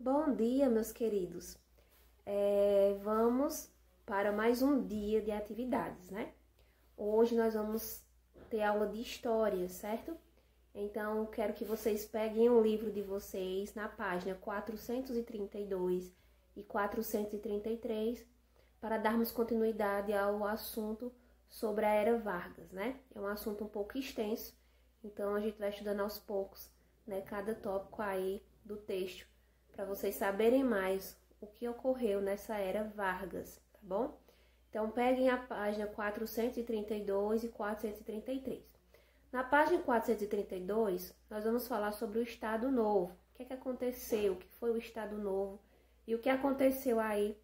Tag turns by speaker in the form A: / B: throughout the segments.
A: Bom dia, meus queridos. Vamos para mais um dia de atividades, né? Hoje nós vamos ter aula de história, certo? Então, quero que vocês peguem o livro de vocês na página 432 e 433 para darmos continuidade ao assunto sobre a Era Vargas, né? É um assunto um pouco extenso, então a gente vai estudando aos poucos, né? Cada tópico aí do texto, para vocês saberem mais o que ocorreu nessa Era Vargas, tá bom? Então, peguem a página 432 e 433. Na página 432, nós vamos falar sobre o Estado Novo. O que é que aconteceu, o que foi o Estado Novo e o que aconteceu aí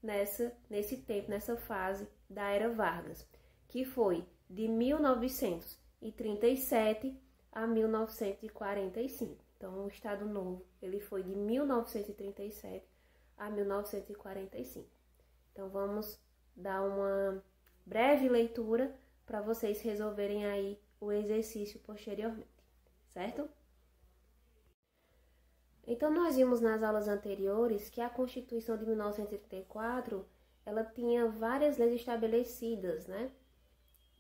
A: nesse tempo, nessa fase da Era Vargas, que foi de 1937 a 1945. Então, o Estado Novo, ele foi de 1937 a 1945. Então, vamos dar uma breve leitura para vocês resolverem aí o exercício posteriormente, certo? Então, nós vimos nas aulas anteriores que a Constituição de 1934, ela tinha várias leis estabelecidas, né?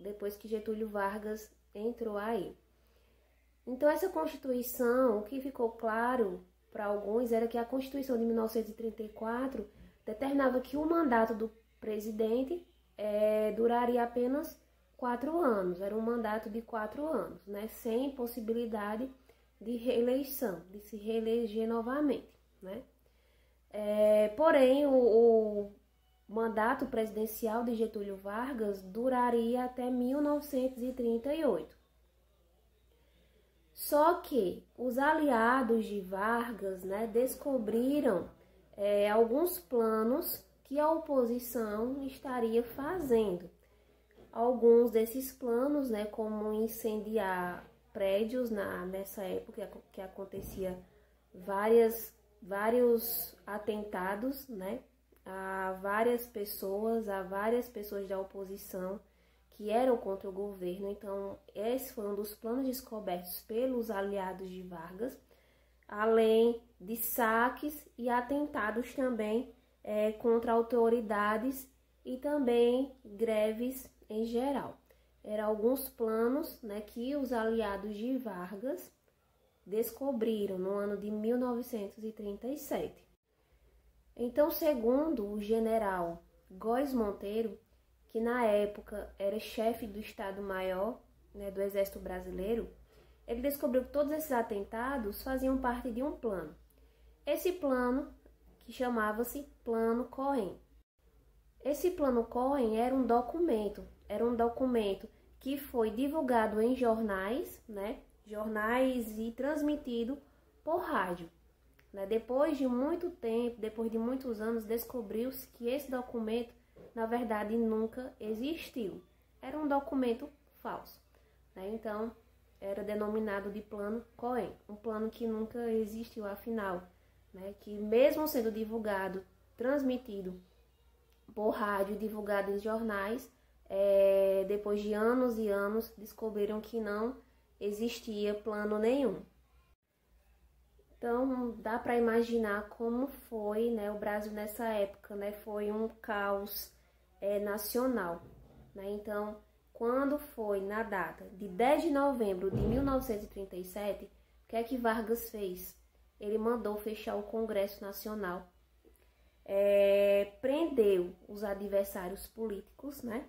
A: Depois que Getúlio Vargas entrou aí. Então, essa Constituição, o que ficou claro para alguns era que a Constituição de 1934 determinava que o mandato do presidente duraria apenas 4 anos. Era um mandato de 4 anos, né? Sem possibilidade de reeleição, de se reeleger novamente, né? Porém, o mandato presidencial de Getúlio Vargas duraria até 1938. Só que os aliados de Vargas, né, descobriram alguns planos que a oposição estaria fazendo. Alguns desses planos, né, como incendiar prédios nessa época que acontecia vários atentados, né, a várias pessoas da oposição que eram contra o governo. Então, esse foi um dos planos descobertos pelos aliados de Vargas, além de saques e atentados também contra autoridades e também greves em geral. Eram alguns planos, né, que os aliados de Vargas descobriram no ano de 1937. Então, segundo o general Góes Monteiro, que na época era chefe do Estado-Maior, né, do Exército Brasileiro, ele descobriu que todos esses atentados faziam parte de um plano. Esse plano, que chamava-se Plano Cohen. Esse Plano Cohen era um documento que foi divulgado em jornais, né, e transmitido por rádio. Depois de muito tempo, depois de muitos anos, descobriu-se que esse documento, na verdade, nunca existiu. Era um documento falso, né? Então, era denominado de Plano Cohen, um plano que nunca existiu, afinal, né? Que mesmo sendo divulgado, transmitido por rádio, divulgado em jornais, depois de anos e anos, descobriram que não existia plano nenhum. Então, dá para imaginar como foi, né, o Brasil nessa época, né? Foi um caos nacional, né? Então, quando foi na data de 10 de novembro de 1937, o que é que Vargas fez? Ele mandou fechar o Congresso Nacional, prendeu os adversários políticos, né?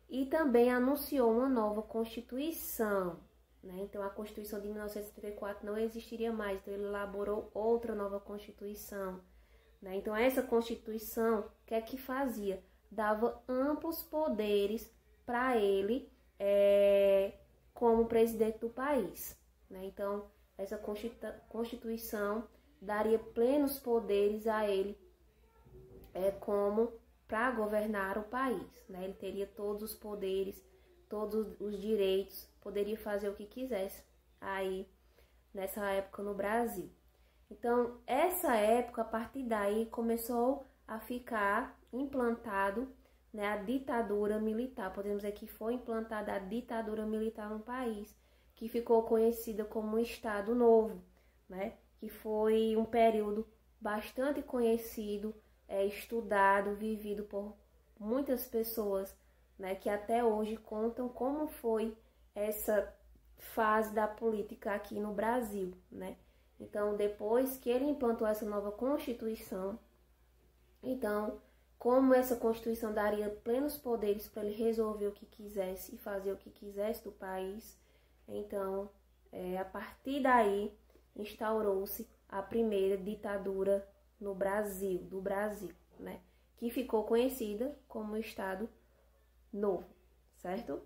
A: E também anunciou uma nova Constituição, né? Então, a Constituição de 1934 não existiria mais, então ele elaborou outra nova Constituição, né? Então, essa Constituição, o que é que fazia? Dava amplos poderes para ele como presidente do país, né? Então, essa Constituição daria plenos poderes a ele como para governar o país, né? Ele teria todos os poderes, todos os direitos, poderia fazer o que quisesse aí nessa época no Brasil. Então, essa época, a partir daí, começou a ficar implantado, né, a ditadura militar. Podemos dizer que foi implantada a ditadura militar no país, que ficou conhecida como Estado Novo, né, que foi um período bastante conhecido, estudado, vivido por muitas pessoas, né, que até hoje contam como foi essa fase da política aqui no Brasil, né? Então, depois que ele implantou essa nova Constituição, então, como essa Constituição daria plenos poderes para ele resolver o que quisesse e fazer o que quisesse do país, então, a partir daí, instaurou-se a primeira ditadura no Brasil, do Brasil, né? Que ficou conhecida como Estado Novo, certo?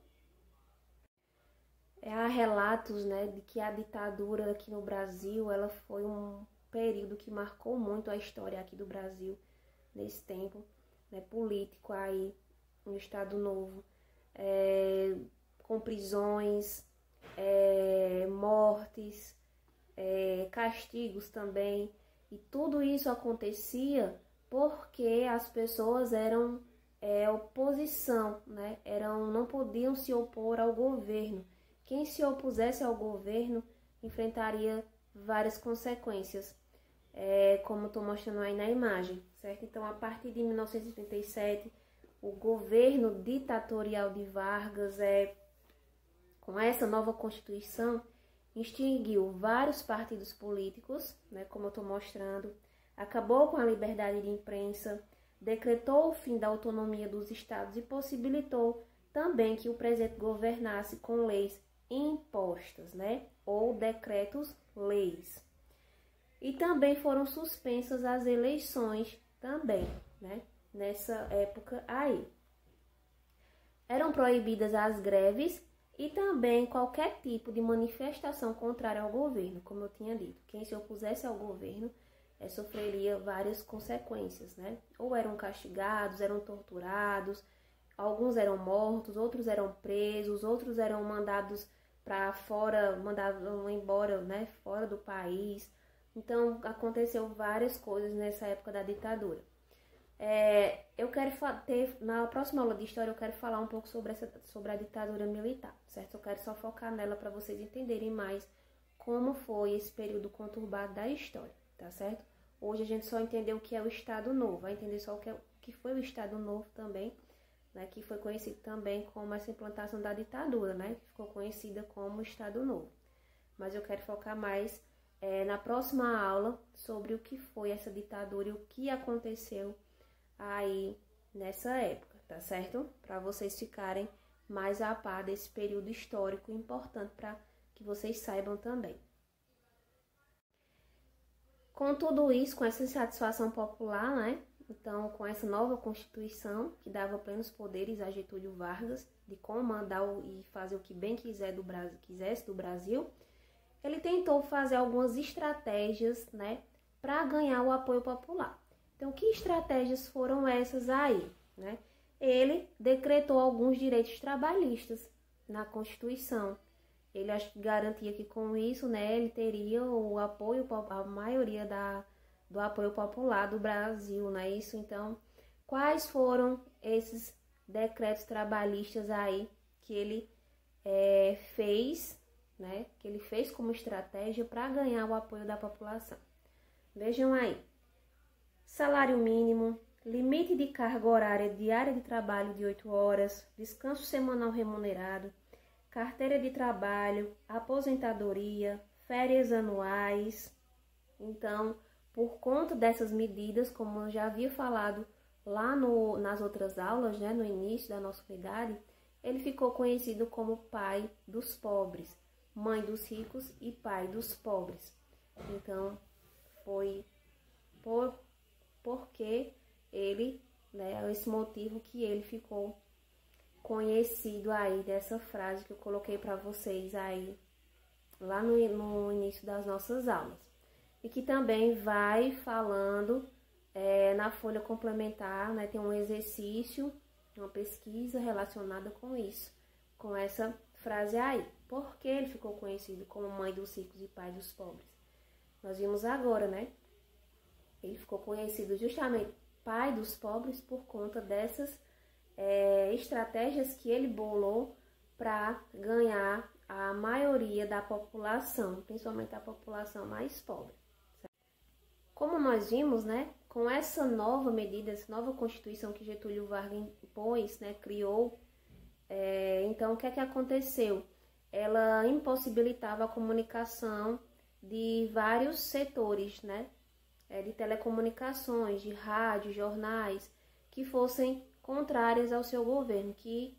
A: Há relatos, né, de que a ditadura aqui no Brasil, ela foi um período que marcou muito a história aqui do Brasil, nesse tempo, né, político aí, no Estado Novo, com prisões, mortes, castigos também, e tudo isso acontecia porque as pessoas eram oposição, né? Não podiam se opor ao governo. Quem se opusesse ao governo enfrentaria várias consequências, como estou mostrando aí na imagem, certo? Então, a partir de 1937, o governo ditatorial de Vargas, com essa nova Constituição, extinguiu vários partidos políticos, né, como eu estou mostrando, acabou com a liberdade de imprensa, decretou o fim da autonomia dos estados e possibilitou também que o presidente governasse com leis impostas, né, ou decretos-leis. E também foram suspensas as eleições também, né, nessa época aí. Eram proibidas as greves e também qualquer tipo de manifestação contrária ao governo, como eu tinha dito. Quem se opusesse ao governo sofreria várias consequências, né? Ou eram castigados, eram torturados, alguns eram mortos, outros eram presos, outros eram mandados para fora, mandavam embora, né? Fora do país. Então, aconteceu várias coisas nessa época da ditadura. Eu quero na próxima aula de história, eu quero falar um pouco sobre a ditadura militar, certo? Eu quero só focar nela para vocês entenderem mais como foi esse período conturbado da história, tá certo? Hoje a gente só entendeu o que é o Estado Novo, vai entender só o que foi o Estado Novo também, né? Que foi conhecido também como essa implantação da ditadura, né? Que ficou conhecida como Estado Novo. Mas eu quero focar mais na próxima aula sobre o que foi essa ditadura e o que aconteceu aí nessa época, tá certo? Para vocês ficarem mais a par desse período histórico importante para que vocês saibam também. Com tudo isso, com essa insatisfação popular, né? Então, com essa nova Constituição, que dava plenos poderes a Getúlio Vargas de comandar e fazer o que bem quisesse do Brasil, ele tentou fazer algumas estratégias, né, para ganhar o apoio popular. Então, que estratégias foram essas aí, né? Ele decretou alguns direitos trabalhistas na Constituição. Ele garantia que com isso, né, ele teria o apoio, a maioria do apoio popular do Brasil, não é isso? Então, quais foram esses decretos trabalhistas aí que ele fez, né? Que ele fez como estratégia para ganhar o apoio da população? Vejam aí. Salário mínimo, limite de carga horária diária de trabalho de 8 horas, descanso semanal remunerado, carteira de trabalho, aposentadoria, férias anuais. Então, por conta dessas medidas, como eu já havia falado lá nas outras aulas, né, no início da nossa unidade, ele ficou conhecido como pai dos pobres, mãe dos ricos e pai dos pobres. Então, foi porque ele, né, esse motivo que ele ficou conhecido aí dessa frase que eu coloquei para vocês aí lá no início das nossas aulas. E que também vai falando na folha complementar, né, tem um exercício, uma pesquisa relacionada com isso, com essa frase aí. Por que ele ficou conhecido como mãe dos ricos e pai dos pobres? Nós vimos agora, né? Ele ficou conhecido justamente pai dos pobres por conta dessas estratégias que ele bolou para ganhar a maioria da população, principalmente a população mais pobre. Como nós vimos, né, com essa nova medida, essa nova Constituição que Getúlio Vargas impôs, né, criou, então o que é que aconteceu? Ela impossibilitava a comunicação de vários setores, né, de telecomunicações, de rádio, jornais, que fossem contrárias ao seu governo, que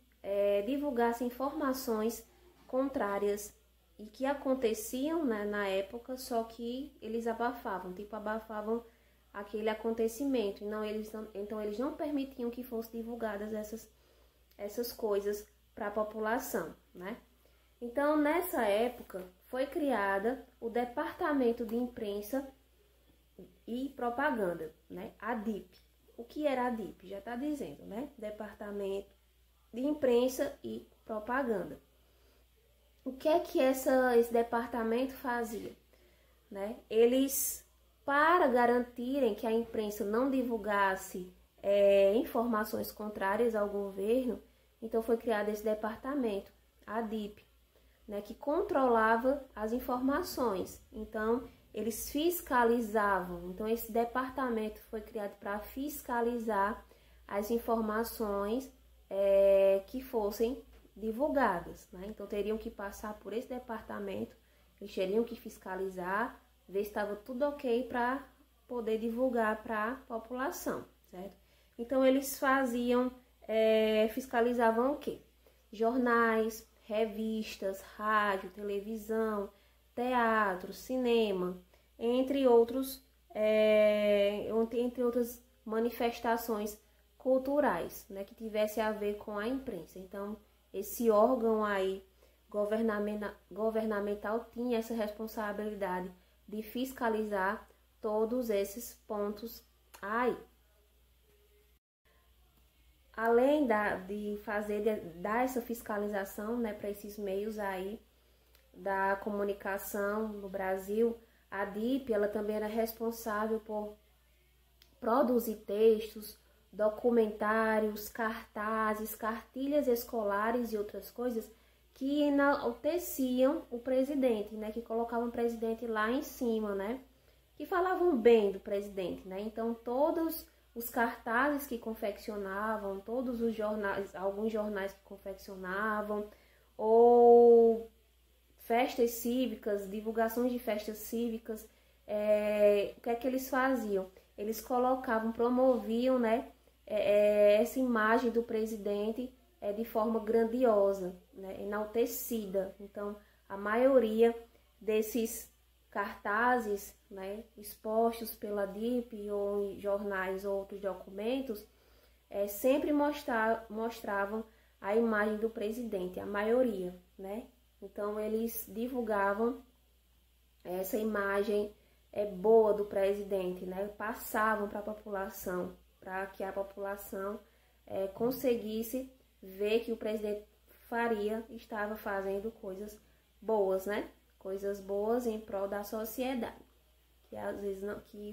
A: divulgassem informações contrárias e que aconteciam, né, na época, só que eles abafavam, abafavam aquele acontecimento. Então eles não permitiam que fossem divulgadas essas coisas para a população, né? Então, nessa época, foi criada o Departamento de Imprensa e Propaganda, né? A DIP. O que era a DIP? Já está dizendo, né? Departamento de Imprensa e Propaganda. O que é que esse departamento fazia? Né? Eles, para garantirem que a imprensa não divulgasse informações contrárias ao governo, então foi criado esse departamento, a DIP, né, que controlava as informações. Então, eles fiscalizavam. Então, esse departamento foi criado para fiscalizar as informações que fossem divulgadas, né? Então, teriam que passar por esse departamento, eles teriam que fiscalizar, ver se estava tudo ok para poder divulgar para a população, certo? Então, eles fiscalizavam o quê? Jornais, revistas, rádio, televisão, teatro, cinema, entre outras manifestações culturais, né, que tivesse a ver com a imprensa. Então, esse órgão aí governamental tinha essa responsabilidade de fiscalizar todos esses pontos aí. Além de dar essa fiscalização, né, para esses meios aí da comunicação no Brasil, a DIP ela também era responsável por produzir textos, documentários, cartazes, cartilhas escolares e outras coisas que enalteciam o presidente, né, que colocavam o presidente lá em cima, né, que falavam bem do presidente, né. Então todos os cartazes que confeccionavam, todos os jornais, alguns jornais que confeccionavam, ou festas cívicas, divulgações de festas cívicas, o que é que eles faziam? Eles promoviam, né, essa imagem do presidente de forma grandiosa, né, enaltecida. Então, a maioria desses cartazes, né, expostos pela DIP ou em jornais ou outros documentos, sempre mostravam a imagem do presidente, a maioria, né? Então, eles divulgavam essa imagem boa do presidente, né? Passavam para a população, para que a população conseguisse ver que o presidente estava fazendo coisas boas, né? Coisas boas em prol da sociedade, que às vezes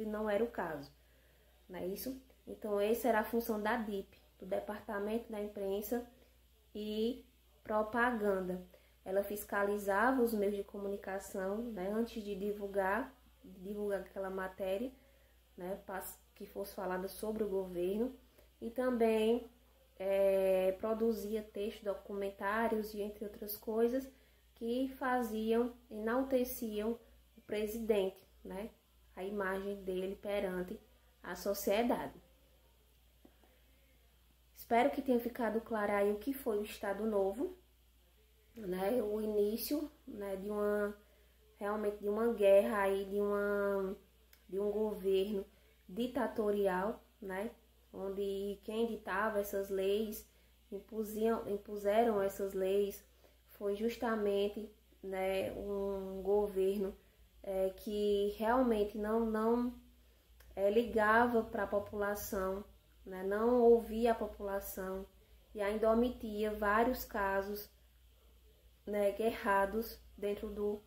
A: não era o caso, não é isso? Então, essa era a função da DIP, do Departamento da Imprensa e Propaganda. Ela fiscalizava os meios de comunicação, né, antes de divulgar aquela matéria, né, que fosse falada sobre o governo, e também produzia textos, documentários e entre outras coisas que enalteciam o presidente, né, a imagem dele perante a sociedade. Espero que tenha ficado claro aí o que foi o Estado Novo, né, o início, né, de uma guerra aí, de um governo ditatorial, né, onde quem ditava essas leis, impuseram essas leis, foi justamente, né, um governo que realmente não ligava para a população, né, não ouvia a população e ainda omitia vários casos, né, errados dentro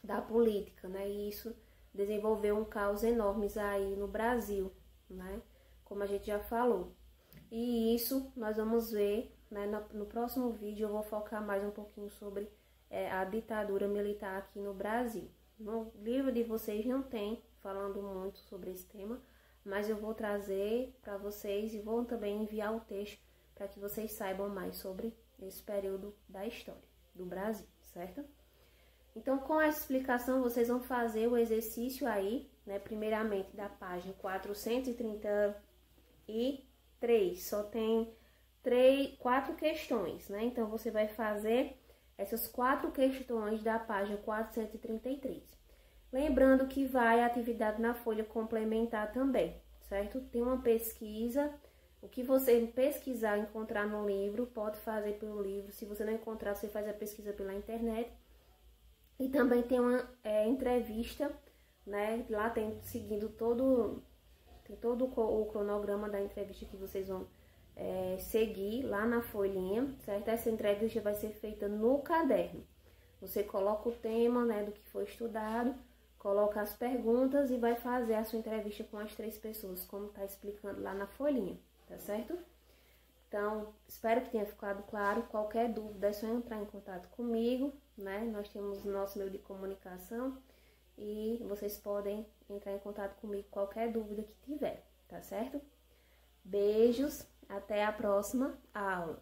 A: da política, né, e isso desenvolveu um caos enorme aí no Brasil, né, como a gente já falou. E isso nós vamos ver, né, no próximo vídeo. Eu vou focar mais um pouquinho sobre a ditadura militar aqui no Brasil. No livro de vocês não tem falando muito sobre esse tema, mas eu vou trazer para vocês e vou também enviar o texto para que vocês saibam mais sobre esse período da história do Brasil, certo? Então, com essa explicação, vocês vão fazer o exercício aí, né? Primeiramente, da página 433. Só tem 4 questões, né? Então, você vai fazer essas 4 questões da página 433. Lembrando que vai a atividade na folha complementar também, certo? Tem uma pesquisa. O que você pesquisar, encontrar no livro, pode fazer pelo livro. Se você não encontrar, você faz a pesquisa pela internet. E também tem uma entrevista, né? Lá tem seguindo todo o cronograma da entrevista que vocês vão seguir lá na folhinha, certo? Essa entrevista vai ser feita no caderno. Você coloca o tema, né, do que foi estudado, coloca as perguntas e vai fazer a sua entrevista com as 3 pessoas, como tá explicando lá na folhinha, tá certo? Então, espero que tenha ficado claro. Qualquer dúvida é só entrar em contato comigo, né? Nós temos o nosso meio de comunicação e vocês podem entrar em contato comigo qualquer dúvida que tiver, tá certo? Beijos, até a próxima aula.